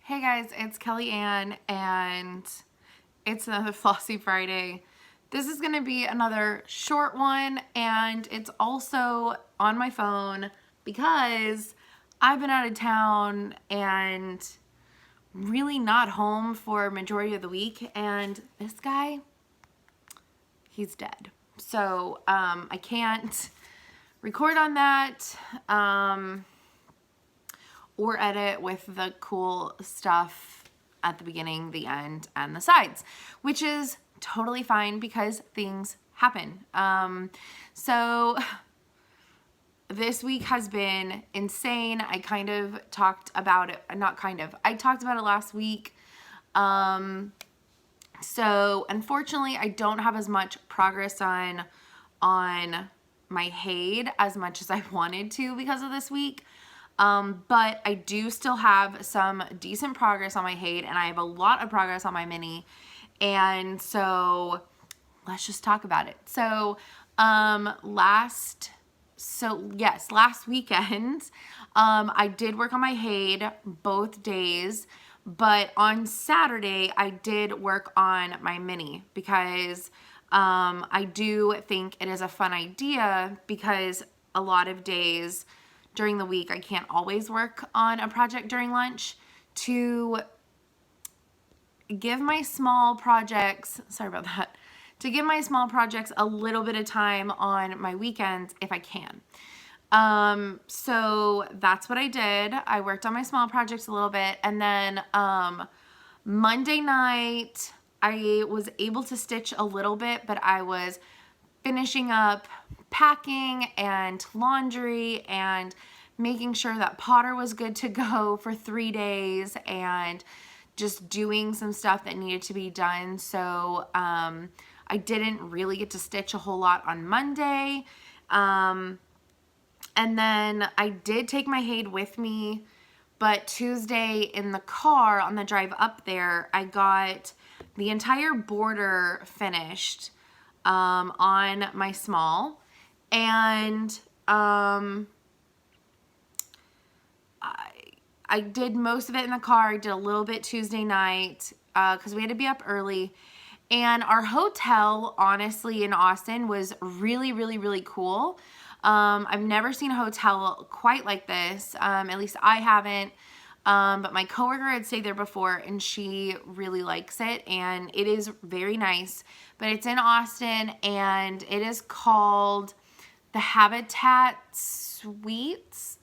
Hey guys, it's Kelly Ann and it's another Flossy Friday. This is gonna be another short one and it's also on my phone because I've been out of town and really not home for a majority of the week, and this guy, he's dead. So I can't record on that. Or edit with the cool stuff at the beginning, the end, and the sides, which is totally fine because things happen. So this week has been insane. I kind of talked about it, I talked about it last week. So unfortunately, I don't have as much progress on my Haid as much as I wanted to because of this week. But I do still have some decent progress on my Haid, and I have a lot of progress on my Mini. And so let's just talk about it. So, last weekend, I did work on my Haid both days, but on Saturday I did work on my Mini because, I do think it is a fun idea because a lot of days during the week I can't always work on a project during lunch, to give my small projects, to give my small projects a little bit of time on my weekends if I can. So that's what I did. I worked on my small projects a little bit, and then Monday night I was able to stitch a little bit, but I was finishing up packing and laundry and making sure that Potter was good to go for 3 days and just doing some stuff that needed to be done. So I didn't really get to stitch a whole lot on Monday. And then I did take my Haid with me, but Tuesday in the car on the drive up there, I got the entire border finished on my small, and I did most of it in the car. I did a little bit Tuesday night because we had to be up early. And our hotel, honestly, in Austin was really, really, really cool. I've never seen a hotel quite like this. At least I haven't. But my coworker had stayed there before and she really likes it, and it is very nice. But it's in Austin and it is called the Habitat Suites,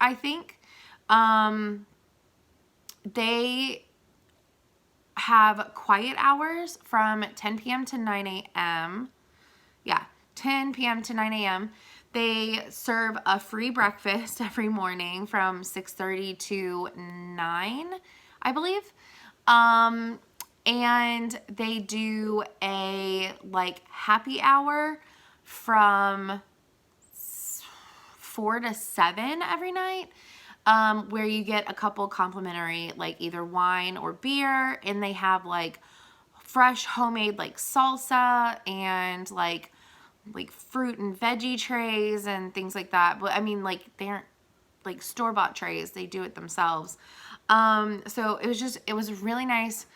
I think. They have quiet hours from 10 p.m. to 9 a.m. Yeah, 10 p.m. to 9 a.m. They serve a free breakfast every morning from 6:30 to 9, I believe. And they do a happy hour from 4 to 7 every night, where you get a couple complimentary either wine or beer, and they have fresh homemade salsa and fruit and veggie trays and things like that. But I mean, they aren't store-bought trays, they do it themselves. So it was really nice,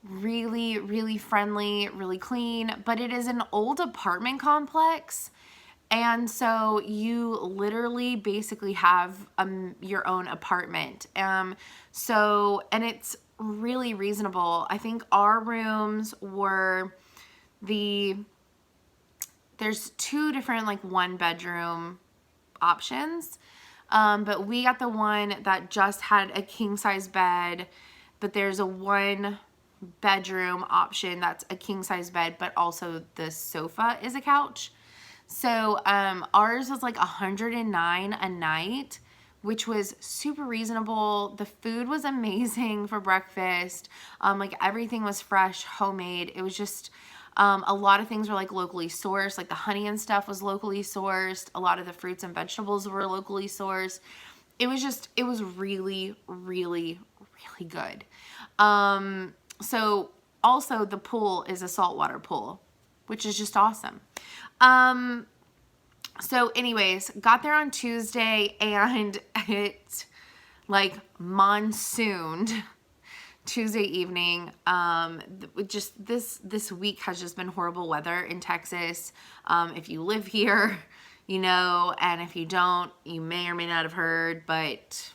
really, really friendly, really clean. But it is an old apartment complex, and so you literally basically have your own apartment. And it's really reasonable. I think our rooms were there's 2 different 1-bedroom options. But we got the one that just had a king-size bed, but there's a 1-bedroom option that's a king-size bed, but also the sofa is a couch. So ours was $109 a night, which was super reasonable. The food was amazing for breakfast. Everything was fresh, homemade. It was just a lot of things were locally sourced. The honey and stuff was locally sourced. A lot of the fruits and vegetables were locally sourced. It was really, really, really good. So also the pool is a saltwater pool, which is just awesome. So anyways, got there on Tuesday, and it like monsooned Tuesday evening. Just this week has just been horrible weather in Texas. If you live here, you know, and if you don't, you may or may not have heard, but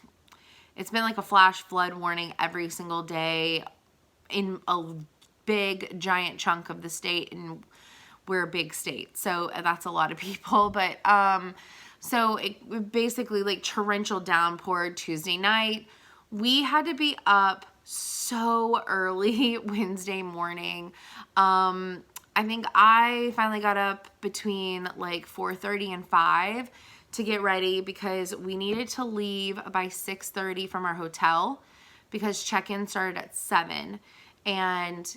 it's been like a flash flood warning every single day in a big giant chunk of the state, and we're a big state, so that's a lot of people. But so it basically like torrential downpour Tuesday night. We had to be up so early Wednesday morning. I think I finally got up between like 4:30 and 5 to get ready because we needed to leave by 6:30 from our hotel because check-in started at 7. And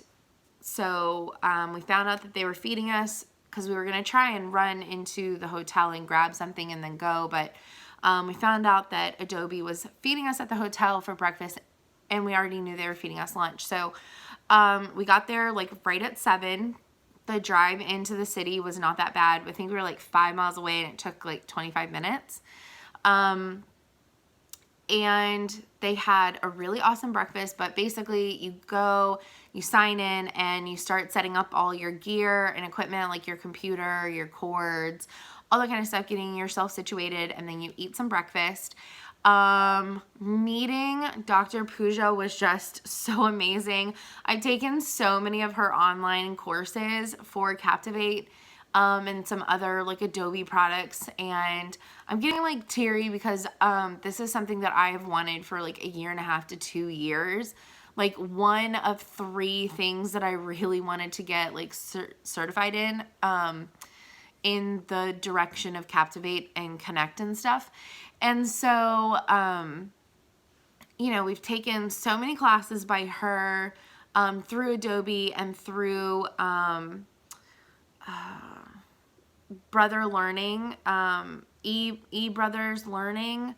so we found out that they were feeding us because we were going to try and run into the hotel and grab something and then go. But we found out that Adobe was feeding us at the hotel for breakfast, and we already knew they were feeding us lunch. So we got there like right at 7. The drive into the city was not that bad. I think we were like 5 miles away, and it took like 25 minutes. And they had a really awesome breakfast, but basically you go, you sign in, and you start setting up all your gear and equipment, like your computer, your cords, all that kind of stuff, getting yourself situated, and then you eat some breakfast. Meeting Dr. Pooja was just so amazing. I've taken so many of her online courses for Captivate, and some other like Adobe products, and I'm getting like teary because this is something that I have wanted for like 1.5 to 2 years. Like one of 3 things that I really wanted to get like certified in the direction of Captivate and Connect and stuff. And so, you know, we've taken so many classes by her through Adobe and through Brother Learning, eBrothers Learning,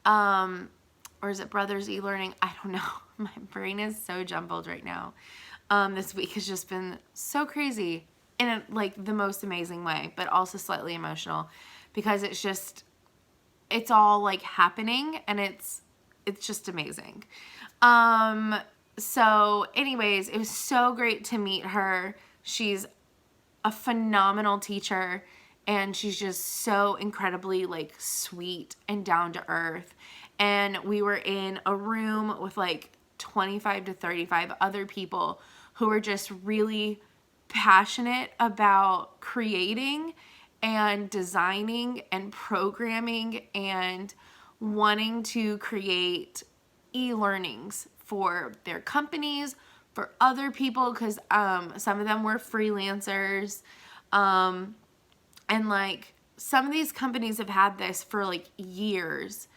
or is it Brothers eLearning? I don't know. My brain is so jumbled right now. This week has just been so crazy in a, like the most amazing way, but also slightly emotional because it's all like happening, and it's just amazing. So anyways, it was so great to meet her. She's a phenomenal teacher, and she's just so incredibly like sweet and down to earth. And we were in a room with like 25 to 35 other people who were just really passionate about creating and designing and programming and wanting to create e-learnings for their companies, for other people, because some of them were freelancers, and like some of these companies have had this for like years,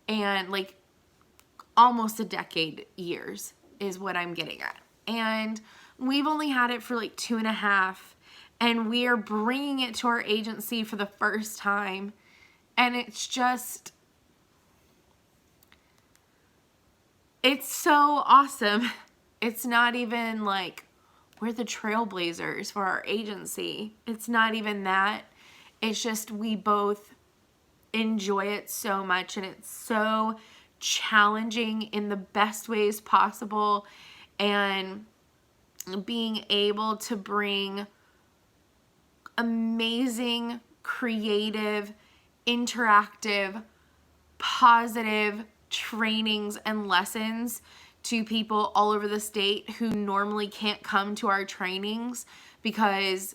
and like almost a decade years is what I'm getting at. And we've only had it for like 2.5, and we are bringing it to our agency for the first time, and it's just, it's so awesome. It's not even like we're the trailblazers for our agency. It's not even that. It's just we both enjoy it so much, and it's so challenging in the best ways possible, and being able to bring amazing, creative, interactive, positive trainings and lessons to people all over the state who normally can't come to our trainings because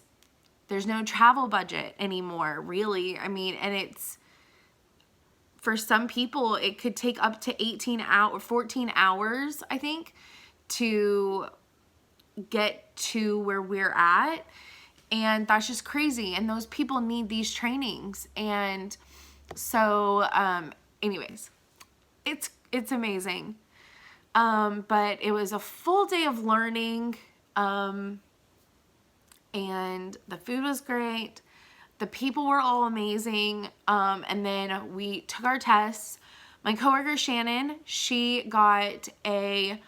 there's no travel budget anymore, really. I mean, and it's, for some people, it could take up to 14 hours, I think, to get to where we're at. And that's just crazy. And those people need these trainings. And so, anyways, it's amazing. But it was a full day of learning. And the food was great. The people were all amazing. And then we took our tests. My coworker Shannon, she got a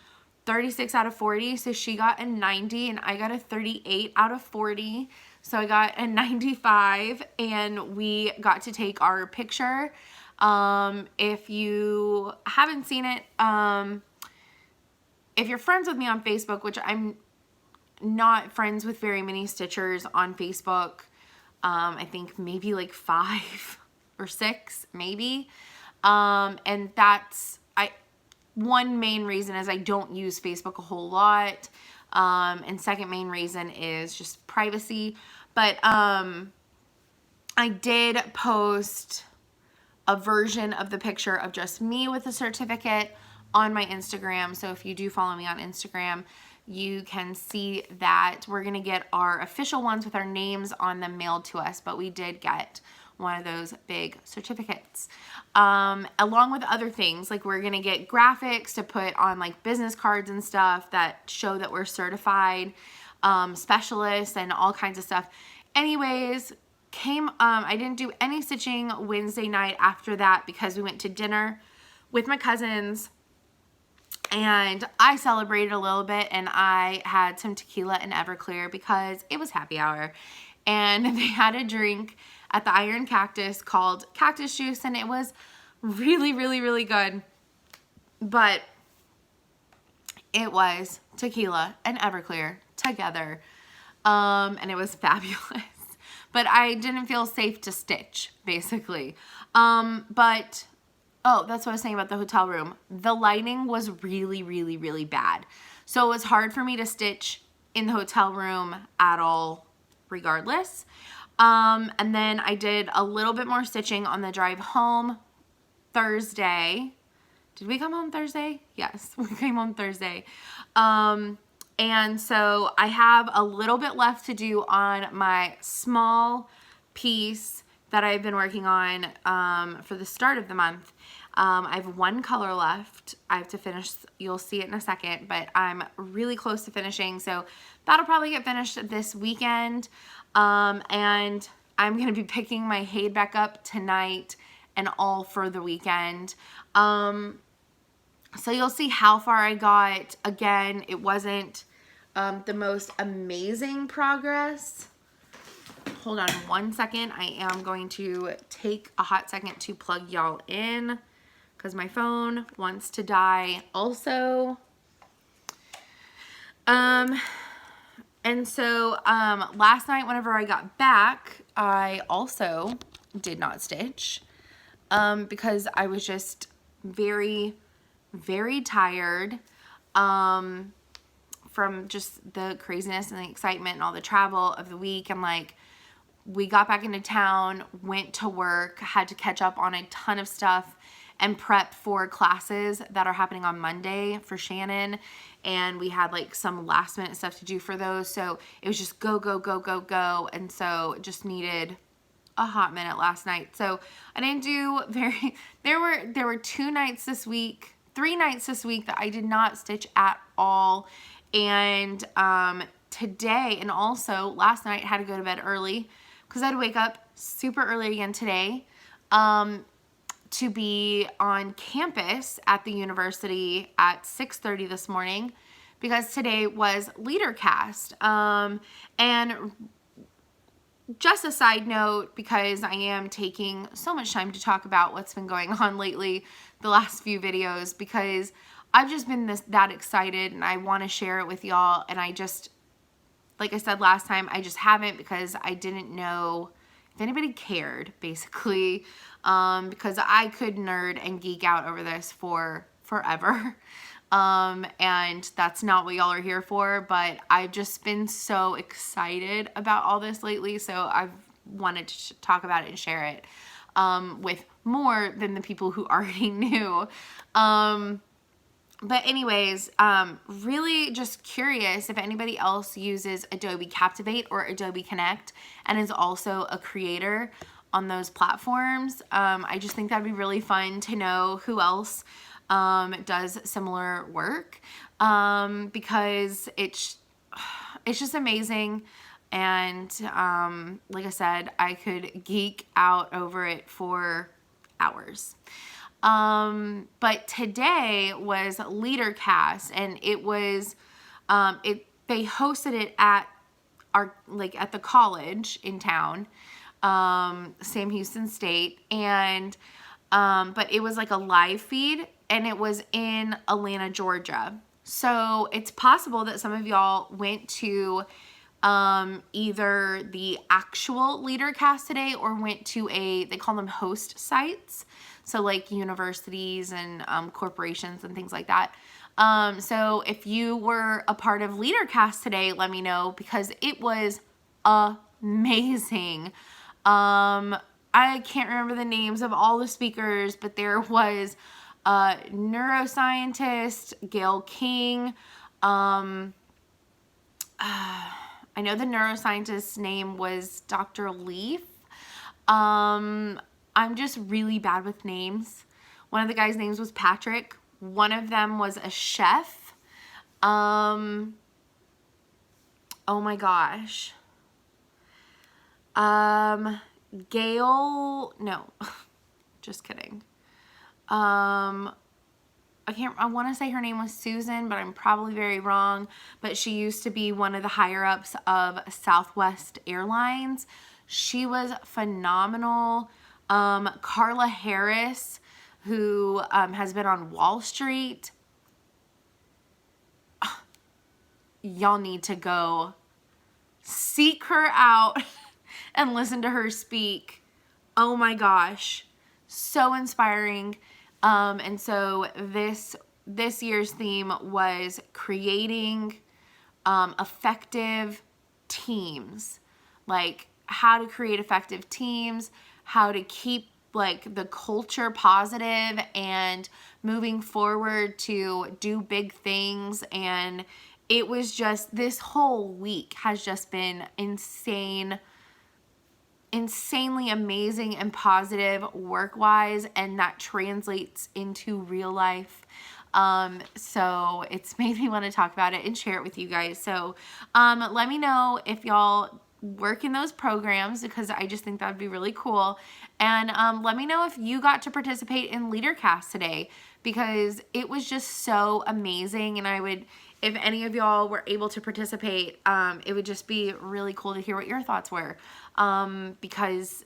36 out of 40, so she got a 90, and I got a 38 out of 40, so I got a 95, and we got to take our picture If you haven't seen it, if you're friends with me on Facebook, which I'm not friends with very many stitchers on Facebook, I think maybe like 5 or 6 maybe, and that's one main reason is I don't use Facebook a whole lot, and second main reason is just privacy. But I did post a version of the picture of just me with a certificate on my Instagram. So if you do follow me on Instagram, you can see that we're gonna get our official ones with our names on them mailed to us, but we did get one of those big certificates, along with other things. Like we're gonna get graphics to put on like business cards and stuff that show that we're certified specialists and all kinds of stuff. Anyways, I didn't do any stitching Wednesday night after that because we went to dinner with my cousins and I celebrated a little bit, and I had some tequila and Everclear because it was happy hour, and they had a drink at the Iron Cactus called cactus juice, and it was really, really, really good. But it was tequila and Everclear together, and it was fabulous. But I didn't feel safe to stitch, basically. But oh, that's what I was saying about the hotel room. The lighting was really, really, really bad. So it was hard for me to stitch in the hotel room at all, regardless. And then I did a little bit more stitching on the drive home Thursday. Did we come home Thursday? Yes, we came home Thursday. And so I have a little bit left to do on my small piece that I've been working on for the start of the month. I have one color left. I have to finish, you'll see it in a second, but I'm really close to finishing. So that'll probably get finished this weekend. And I'm going to be picking my Haid back up tonight and all for the weekend. So you'll see how far I got. Again, it wasn't the most amazing progress. Hold on one second. I am going to take a hot second to plug y'all in because my phone wants to die also. And so last night whenever I got back, I also did not stitch because I was just very, very tired from just the craziness and the excitement and all the travel of the week. And like, we got back into town, went to work, had to catch up on a ton of stuff and prep for classes that are happening on Monday for Shannon. And we had like some last minute stuff to do for those. So it was just go, go, go, go, go. And so just needed a hot minute last night. So I didn't do there were 2 nights this week, 3 nights this week that I did not stitch at all. And today, and also last night, had to go to bed early because I had to wake up super early again today to be on campus at the university at 6:30 this morning because today was LeaderCast. And just a side note, because I am taking so much time to talk about what's been going on lately, the last few videos, because I've just been that excited and I want to share it with y'all. And I just, like I said last time, I just haven't because I didn't know if anybody cared, basically, because I could nerd and geek out over this for forever. And that's not what y'all are here for, but I've just been so excited about all this lately. So I've wanted to talk about it and share it, with more than the people who already knew. But anyways, really just curious if anybody else uses Adobe Captivate or Adobe Connect and is also a creator on those platforms. I just think that'd be really fun to know who else does similar work, because it's just amazing. And like I said, I could geek out over it for hours. But today was LeaderCast, and it was they hosted it at at the college in town, Sam Houston State, and but it was like a live feed, and it was in Atlanta, Georgia. So it's possible that some of y'all went to either the actual LeaderCast today or went to they call them host sites. So like universities and corporations and things like that. So if you were a part of LeaderCast today, let me know, because it was amazing. I can't remember the names of all the speakers, but there was a neuroscientist, Gail King. I know the neuroscientist's name was Dr. Leaf. I'm just really bad with names. One of the guys' names was Patrick. One of them was a chef. Oh my gosh. Gail, no, just kidding. I want to say her name was Susan, but I'm probably very wrong. But she used to be one of the higher ups of Southwest Airlines. She was phenomenal. Carla Harris, who has been on Wall Street. Y'all need to go seek her out and listen to her speak. Oh my gosh, so inspiring. And so this year's theme was creating effective teams, like how to create effective teams, how to keep like the culture positive and moving forward to do big things. And it was just, this whole week has just been insanely amazing and positive work-wise, and that translates into real life. So it's made me want to talk about it and share it with you guys. So let me know if y'all work in those programs, because I just think that would be really cool. And let me know if you got to participate in LeaderCast today, because it was just so amazing. And I would, if any of y'all were able to participate, it would just be really cool to hear what your thoughts were, because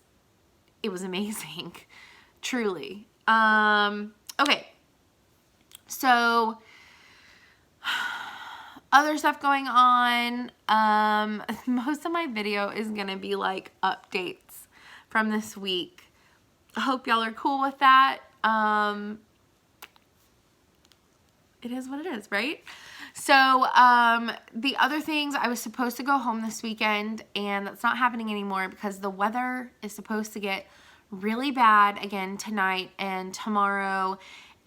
it was amazing, truly. Okay, so other stuff going on. Most of my video is gonna be like updates from this week. I hope y'all are cool with that. It is what it is, right? So the other things, I was supposed to go home this weekend, and that's not happening anymore because the weather is supposed to get really bad again tonight and tomorrow.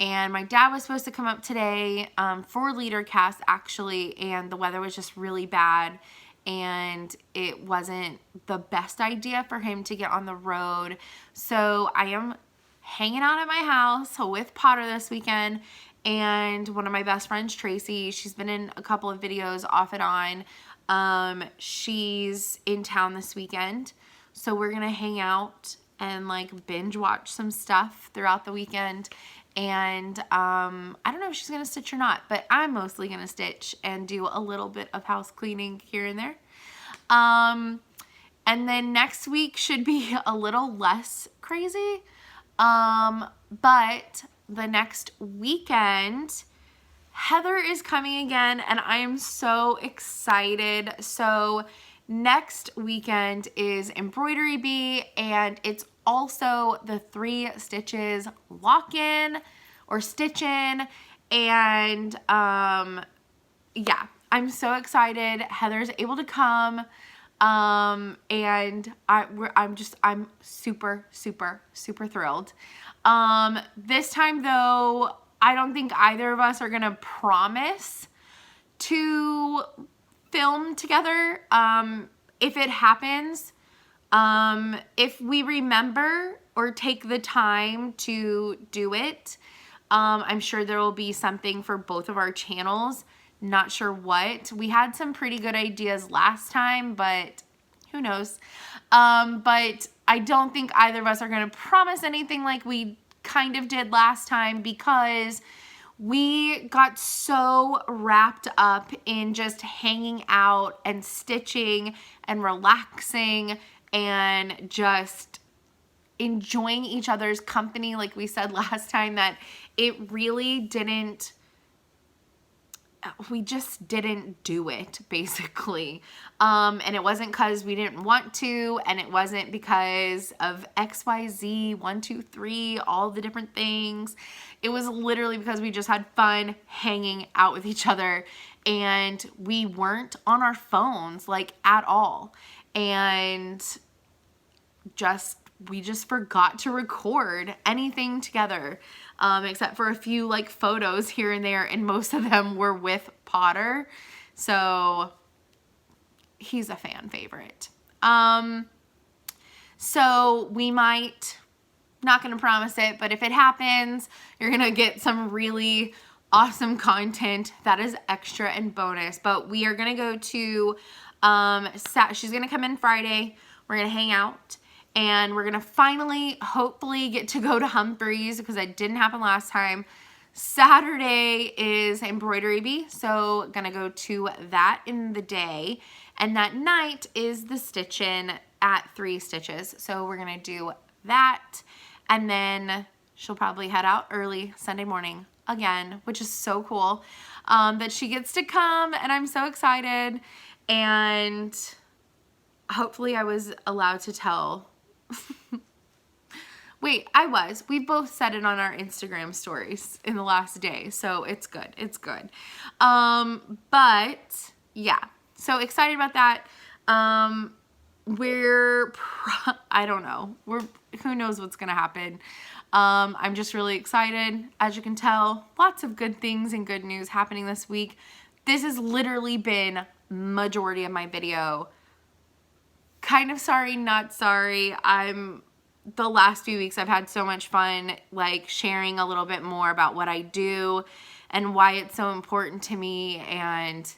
And my dad was supposed to come up today for LeaderCast actually, and the weather was just really bad, and it wasn't the best idea for him to get on the road. So I am hanging out at my house with Potter this weekend, and one of my best friends, Tracy, she's been in a couple of videos off and on. She's in town this weekend, so we're gonna hang out and like binge watch some stuff throughout the weekend. And I don't know if she's gonna stitch or not, but I'm mostly gonna stitch and do a little bit of house cleaning here and there. And then next week should be a little less crazy, but the next weekend, Heather is coming again, and I am so excited. So next weekend is Embroidery Bee, and it's also the 3 Stitches lock-in or stitch-in. And yeah, I'm so excited. Heather's able to come, and I'm super thrilled. This time though, I don't think either of us are gonna promise to film together. If it happens, if we remember or take the time to do it, I'm sure there will be something for both of our channels. Not sure what. We had some pretty good ideas last time, but who knows? But I don't think either of us are going to promise anything like we kind of did last time, because we got so wrapped up in just hanging out and stitching and relaxing and just enjoying each other's company, like we said last time, that it really didn't, we just didn't do it, basically. And it wasn't because we didn't want to, and it wasn't because of XYZ, 1, 2, 3, all the different things. It was literally because we just had fun hanging out with each other, and we weren't on our phones, like, at all. And we just forgot to record anything together, except for a few like photos here and there, and most of them were with Potter, so he's a fan favorite. So we might, not gonna promise it, but if it happens, you're gonna get some really awesome content that is extra and bonus. But we are gonna go to she's gonna come in Friday, we're gonna hang out, and we're gonna finally, hopefully, get to go to Humphreys, because that didn't happen last time. Saturday is embroidery bee, so gonna go to that in the day. And that night is the stitch-in at 3 Stitches. So we're gonna do that. And then she'll probably head out early Sunday morning again, which is so cool that she gets to come, and I'm so excited. And hopefully I was allowed to tell. Wait, I was. We both said it on our Instagram stories in the last day, so it's good. It's good. But yeah, so excited about that. I don't know. Who knows what's gonna happen. I'm just really excited. As you can tell, lots of good things and good news happening this week. This has literally been majority of my video. Kind of sorry, not sorry. The last few weeks I've had so much fun, like, sharing a little bit more about what I do and why it's so important to me. And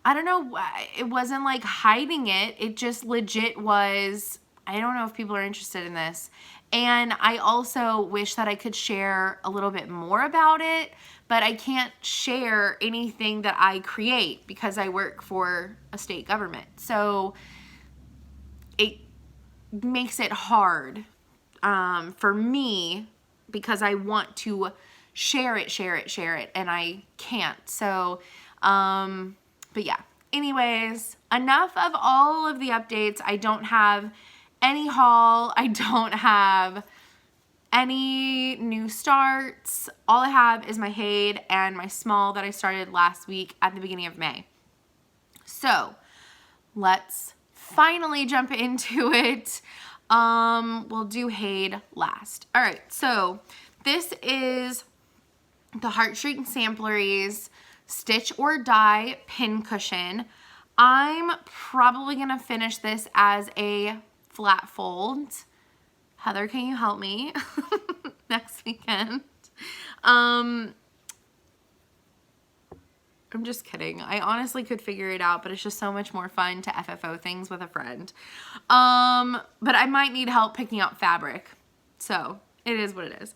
I don't know, it wasn't like hiding it. It just legit was, I don't know if people are interested in this. And I also wish that I could share a little bit more about it, but I can't share anything that I create because I work for a state government. So it makes it hard for me, because I want to share it, and I can't. So, but yeah. Anyways, enough of all of the updates. I don't have any haul. I don't have any new starts. All I have is my Haid and my small that I started last week at the beginning of May. So let's finally jump into it. We'll do Haid last. All right, so this is the Heartstring Sampleries Stitch or Die Pin Cushion. I'm probably gonna finish this as a flat fold. Heather, can you help me next weekend? I'm just kidding. I honestly could figure it out, but it's just so much more fun to FFO things with a friend. But I might need help picking out fabric. So it is what it is.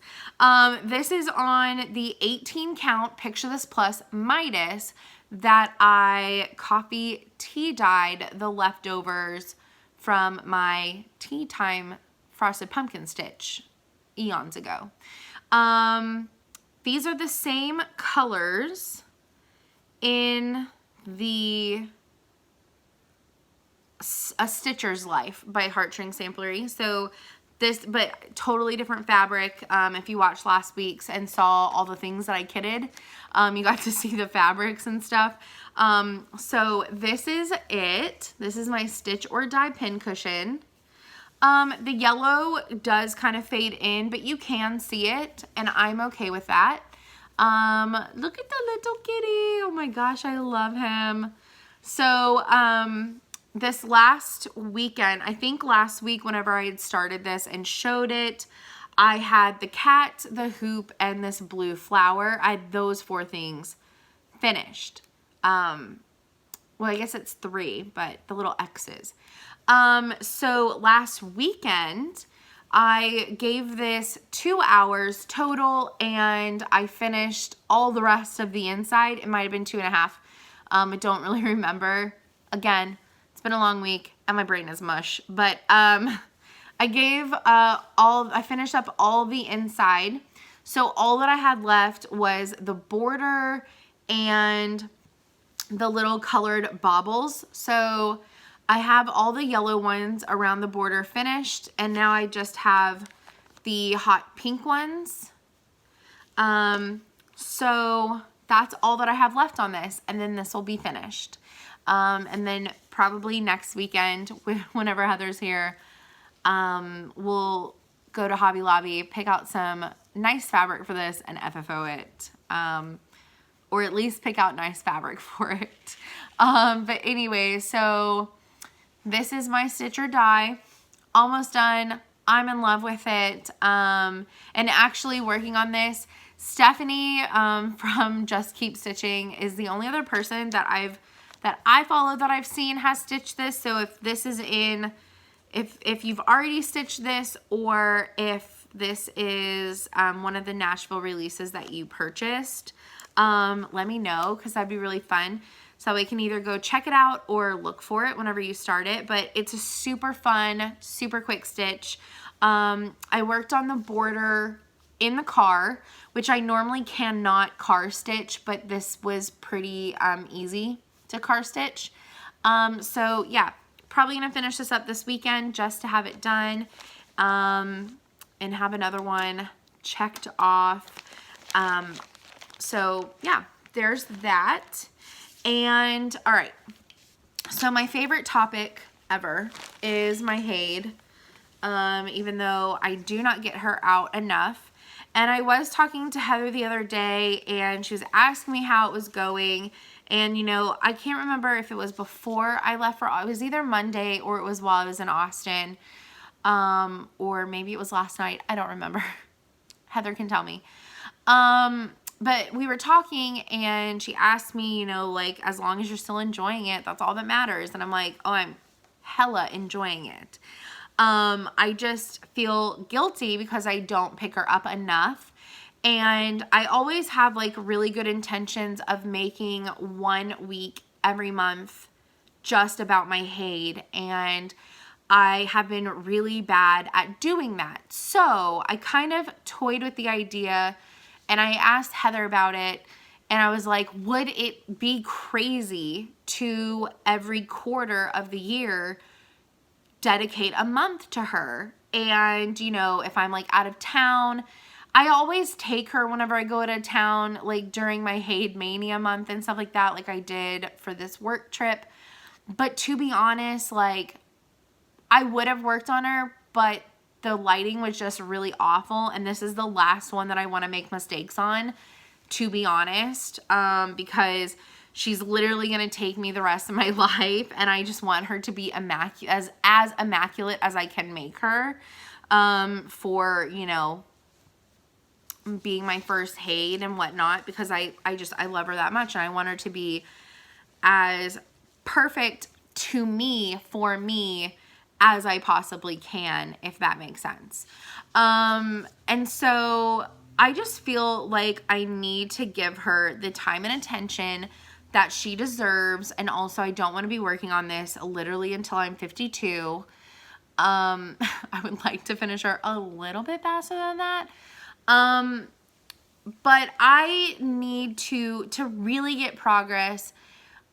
This is on the 18 count Picture This Plus Midas that I coffee tea dyed the leftovers from my tea time frosted pumpkin stitch eons ago. These are the same colors in the A Stitcher's Life by Heartstring Samplery. So this, but totally different fabric. If you watched last week's and saw all the things that I kitted, you got to see the fabrics and stuff. So this is it. This is my Stitch or Die Pin Cushion. The yellow does kind of fade in, but you can see it, and I'm okay with that. Look at the little kitty. Oh my gosh, I love him. So, this last weekend, I think last week whenever I had started this and showed it, I had the cat, the hoop, and this blue flower. I had those 4 things finished. Well, I guess it's 3, but the little X's. So last weekend, I gave this 2 hours total, and I finished all the rest of the inside. It might have been 2.5. I don't really remember. Again, it's been a long week, and my brain is mush. But I finished up all the inside. So all that I had left was the border and the little colored baubles. So I have all the yellow ones around the border finished, and now I just have the hot pink ones. So that's all that I have left on this, and then this will be finished. And then probably next weekend, whenever Heather's here, we'll go to Hobby Lobby, pick out some nice fabric for this, and FFO it. Or at least pick out nice fabric for it. But anyway, so this is my stitch or die. Almost done. I'm in love with it. And actually working on this, Stephanie from Just Keep Stitching is the only other person that I follow that I've seen has stitched this. So if this is in, if you've already stitched this, or if this is one of the Nashville releases that you purchased, let me know, because that'd be really fun. So we can either go check it out or look for it whenever you start it. But it's a super fun, super quick stitch. I worked on the border in the car, which I normally cannot car stitch, but this was pretty easy to car stitch. So yeah, probably gonna finish this up this weekend just to have it done, and have another one checked off. So yeah, there's that. And all right, so my favorite topic ever is my Haid, even though I do not get her out enough. And I was talking to Heather the other day, and she was asking me how it was going. And, you know, I can't remember if it was before I left for, it was either Monday or it was while I was in Austin, or maybe it was last night. I don't remember. Heather can tell me. But we were talking, and she asked me, you know, like, as long as you're still enjoying it, that's all that matters. And I'm like, oh, I'm hella enjoying it. I just feel guilty because I don't pick her up enough. And I always have like really good intentions of making 1 week every month just about my Haid. And I have been really bad at doing that. So I kind of toyed with the idea, and I asked Heather about it, and I was like, would it be crazy to every quarter of the year dedicate a month to her? And, you know, if I'm like out of town, I always take her whenever I go out of town, like during my Haid Mania month and stuff like that, like I did for this work trip. But to be honest, like, I would have worked on her, but the lighting was just really awful, and this is the last one that I want to make mistakes on, to be honest, because she's literally going to take me the rest of my life, and I just want her to be as immaculate as I can make her, for, you know, being my first Haid and whatnot, because I love her that much, and I want her to be as perfect to me, for me, as I possibly can, if that makes sense. And so I just feel like I need to give her the time and attention that she deserves. And also, I don't want to be working on this literally until I'm 52. I would like to finish her a little bit faster than that. But I need to really get progress.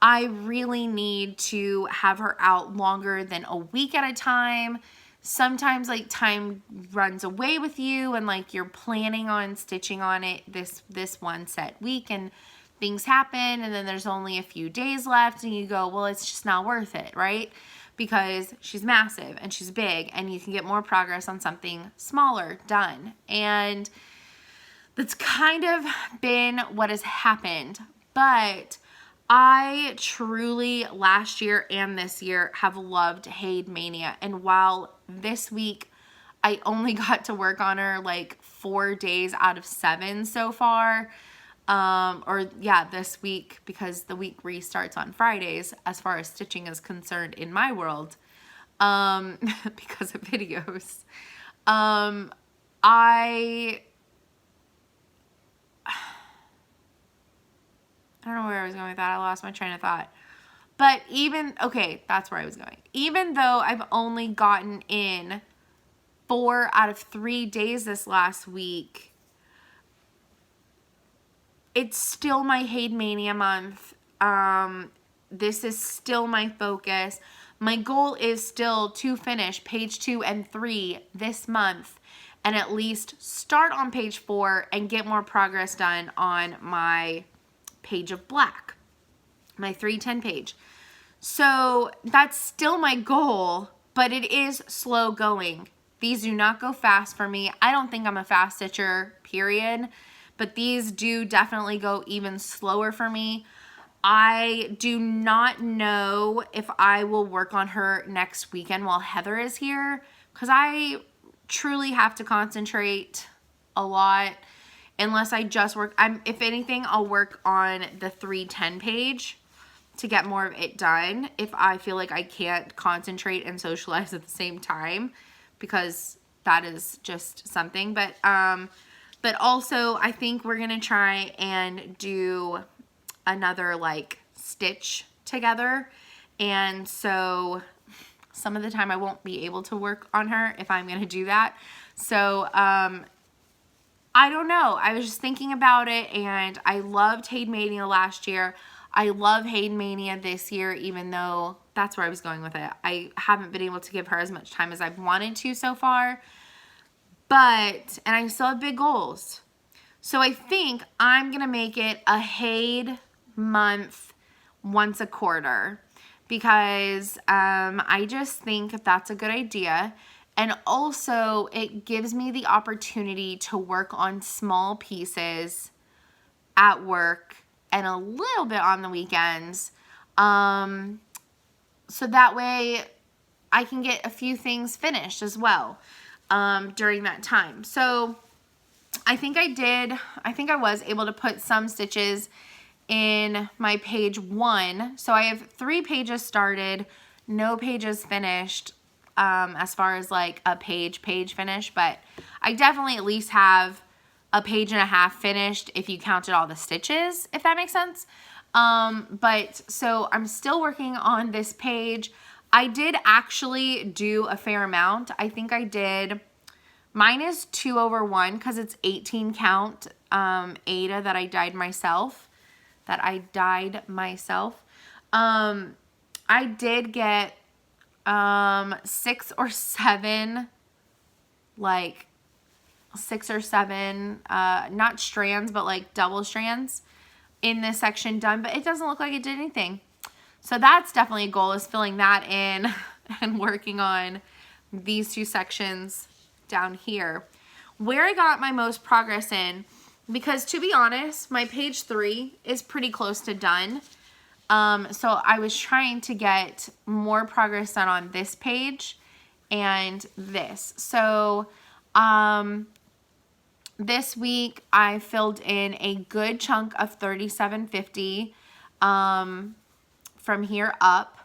I really need to have her out longer than a week at a time. Sometimes like time runs away with you, and like you're planning on stitching on it this one set week, and things happen, and then there's only a few days left, and you go, well, it's just not worth it, right? Because she's massive and she's big, and you can get more progress on something smaller done. And that's kind of been what has happened. But I truly, last year and this year, have loved Haid Mania. And while this week I only got to work on her like 4 days out of 7 so far, or yeah, this week, because the week restarts on Fridays as far as stitching is concerned in my world, because of videos. I don't know where I was going with that. I lost my train of thought. But okay, that's where I was going. Even though I've only gotten in 4 out of 3 days this last week, it's still my Hade Mania month. This is still my focus. My goal is still to finish page 2 and 3 this month and at least start on page 4 and get more progress done on my page of black, my 310 page. So that's still my goal, but it is slow going. These do not go fast for me. I don't think I'm a fast stitcher, period, but these do definitely go even slower for me. I do not know if I will work on her next weekend while Heather is here, because I truly have to concentrate a lot unless I just work. If anything, I'll work on the 310 page to get more of it done if I feel like I can't concentrate and socialize at the same time, because that is just something. But also I think we're gonna try and do another like stitch together, and so some of the time I won't be able to work on her if I'm gonna do that. So I don't know, I was just thinking about it, and I loved Hade Mania last year. I love Hade Mania this year, even though that's where I was going with it. I haven't been able to give her as much time as I've wanted to so far, and I still have big goals. So I think I'm gonna make it a Hade month once a quarter, because I just think that's a good idea. And also it gives me the opportunity to work on small pieces at work and a little bit on the weekends. So that way I can get a few things finished as well during that time. So I think I was able to put some stitches in my page 1. So I have 3 pages started, no pages finished as far as like a page finish, but I definitely at least have a page and a half finished if you counted all the stitches, if that makes sense. But so I'm still working on this page. I did actually do a fair amount. I think I did, mine is 2/1 because it's 18 count Ada that I dyed myself. I did get 6 or 7, like 6 or 7, not strands, but like double strands in this section done, but it doesn't look like it did anything. So that's definitely a goal, is filling that in and working on these 2 sections down here. Where I got my most progress in, because to be honest, my page 3 is pretty close to done. So I was trying to get more progress done on this page and this. So this week I filled in a good chunk of 3750 from here up.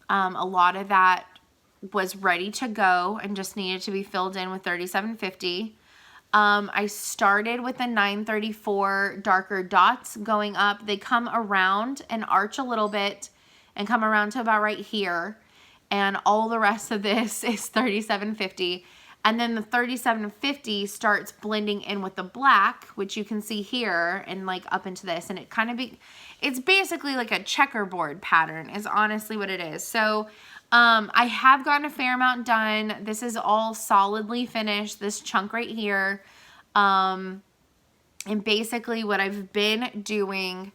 A lot of that was ready to go and just needed to be filled in with 3750. I started with the 934 darker dots going up. They come around and arch a little bit and come around to about right here. And all the rest of this is 3750. And then the 3750 starts blending in with the black, which you can see here and like up into this. And it kind of it's basically like a checkerboard pattern is honestly what it is. So I have gotten a fair amount done. This is all solidly finished, this chunk right here. And basically what I've been doing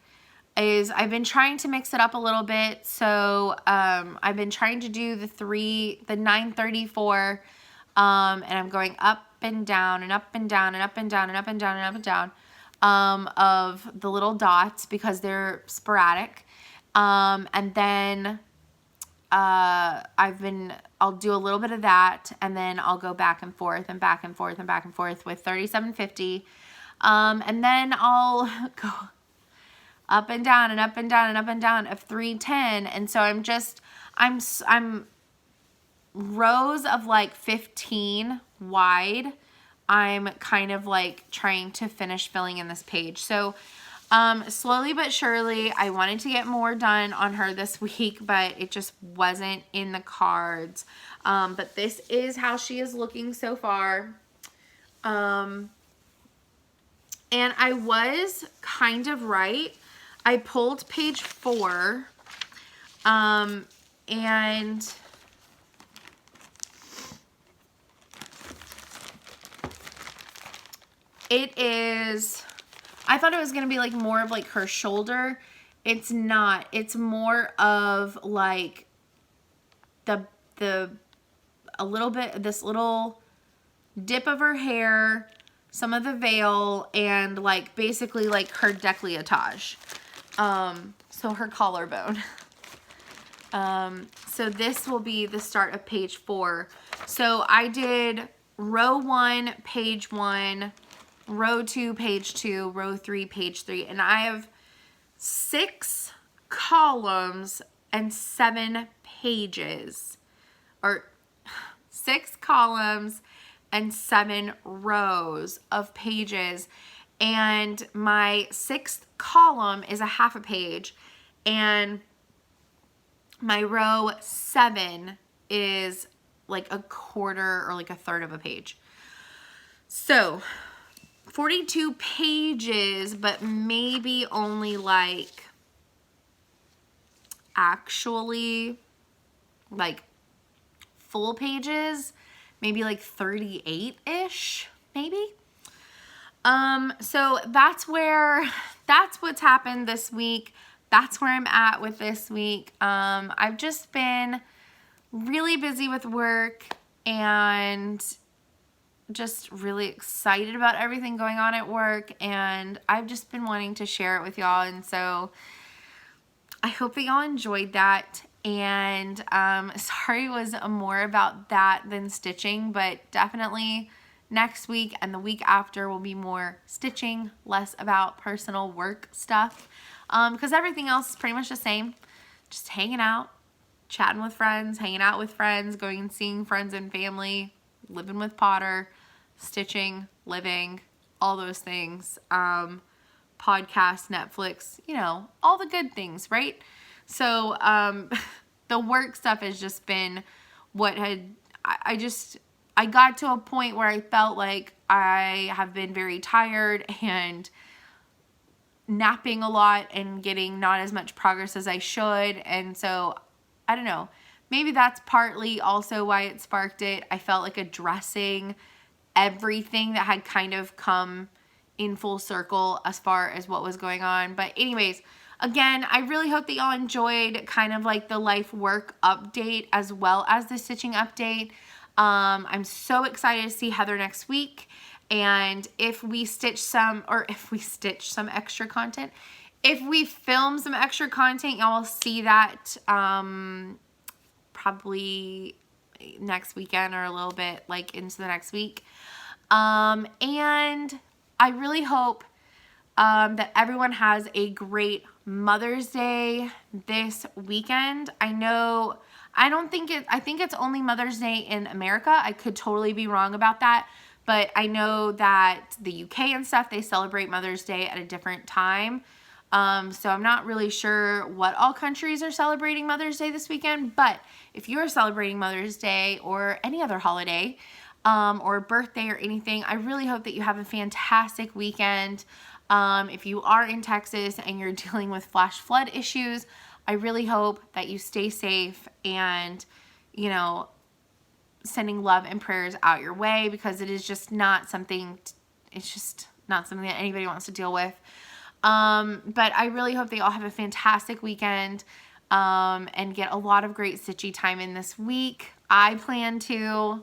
is I've been trying to mix it up a little bit. So I've been trying to do the 934, and I'm going up and down and up and down and up and down and up and down and up and down of the little dots because they're sporadic. And then I'll do a little bit of that, and then I'll go back and forth and back and forth and back and forth with 3750. And then I'll go up and down and up and down and up and down of 310. And so I'm rows of like 15 wide. I'm kind of like trying to finish filling in this page. So Slowly but surely, I wanted to get more done on her this week, but it just wasn't in the cards. But this is how she is looking so far. And I was kind of right. I pulled page 4. And it is, I thought it was going to be like more of like her shoulder. It's not. It's more of like a little bit, this little dip of her hair, some of the veil, and like basically like her décolletage. So her collarbone. So this will be the start of page 4. So I did row 1, page 1, row 2, page 2, row 3, page 3, and I have 6 columns and 7 pages, or 6 columns and 7 rows of pages, and my 6th column is a half a page, and my row 7 is like a quarter or like a third of a page. So 42 pages, but maybe only like actually like full pages, maybe like 38-ish, maybe. So that's what's happened this week. That's where I'm at with this week. I've just been really busy with work and just really excited about everything going on at work, and I've just been wanting to share it with y'all, and so I hope that y'all enjoyed that. And sorry it was more about that than stitching, but definitely next week and the week after will be more stitching, less about personal work stuff, because everything else is pretty much the same. Just hanging out, chatting with friends, hanging out with friends, going and seeing friends and family, living with Potter, stitching, living, all those things. Podcast, Netflix, you know, all the good things, right? So the work stuff has just been what had, I got to a point where I felt like I have been very tired and napping a lot and getting not as much progress as I should. And so, I don't know, maybe that's partly also why it sparked it. I felt like addressing everything that had kind of come in full circle as far as what was going on. But anyways, again, I really hope that y'all enjoyed kind of like the life work update as well as the stitching update. I'm so excited to see Heather next week. And if we stitch some, or if we stitch some extra content, if we film some extra content, y'all will see that probably next weekend or a little bit like into the next week. And I really hope that everyone has a great Mother's Day this weekend. I think it's only Mother's Day in America. I could totally be wrong about that, but I know that the UK and stuff, they celebrate Mother's Day at a different time. So I'm not really sure what all countries are celebrating Mother's Day this weekend, but if you're celebrating Mother's Day or any other holiday, or birthday or anything, I really hope that you have a fantastic weekend. If you are in Texas and you're dealing with flash flood issues, I really hope that you stay safe and, you know, sending love and prayers out your way, because it is just not something, it's just not something that anybody wants to deal with. But I really hope they all have a fantastic weekend, and get a lot of great stitchy time in this week. I plan to,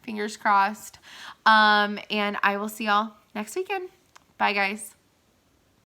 fingers crossed. And I will see y'all next weekend. Bye, guys.